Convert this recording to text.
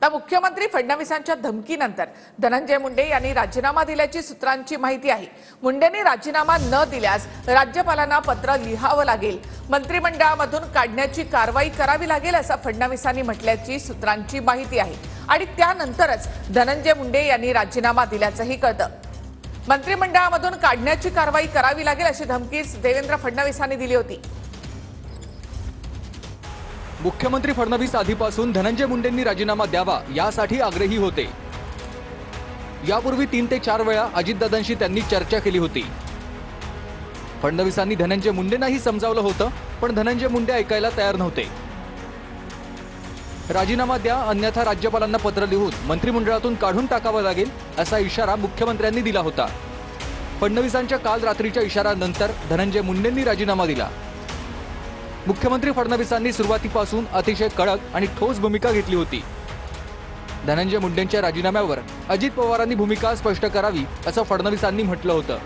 तर मुख्यमंत्री फडणवीसांच्या धमकीनंतर धनंजय मुंडे यांनी राजीनामा दिल्याची सूत्रांची माहिती आहे। मुंडेंनी राजीनामा न दिल्यास राज्यपालांना पत्र लिहावं लागेल, मंत्रिमंडळामधून काढण्याची कारवाई करावी लागेल असं फडणवीसांनी म्हटल्याची सूत्रांची माहिती आहे। आणि त्यानंतरच धनंजय मुंडे यांनी राजीनामा दिल्याचंही कळतं। मंत्रिमंडळामधून काढण्याची कारवाई करावी लागेल अशी धमकी देवेंद्र फडणवीसांनी दिली होती। मुख्यमंत्री फडणवीस आधीपासून धनंजय मुंडेंनी राजीनामा द्यावा यासाठी आग्रही होते। यापूर्वी 3 ते 4 वेळा अजितदादांशी त्यांनी चर्चा केली होती। फडणवीसांनी धनंजय मुंडेंनाही समजावलं होतं, पण धनंजय मुंडे ऐकायला तयार नव्हते। राजीनामा द्या, अन्यथा राज्यपालांना पत्र लिहून मंत्रिमंडळातून काढून टाकावं लागेल असा इशारा मुख्यमंत्र्यांनी दिला होता। फडणवीसांच्या काल रात्रीच्या इशाऱ्यानंतर धनंजय मुंडेंनी राजीनामा दिला। मुख्यमंत्री फडणवीसांनी सुरुवातीपासून अतिशय कडक आणि ठोस भूमिका घेतली होती। धनंजय मुंडेंच्या राजीनाम्यावर अजित पवारांनी भूमिका स्पष्ट करावी असं फडणवीसांनी म्हटलं होतं।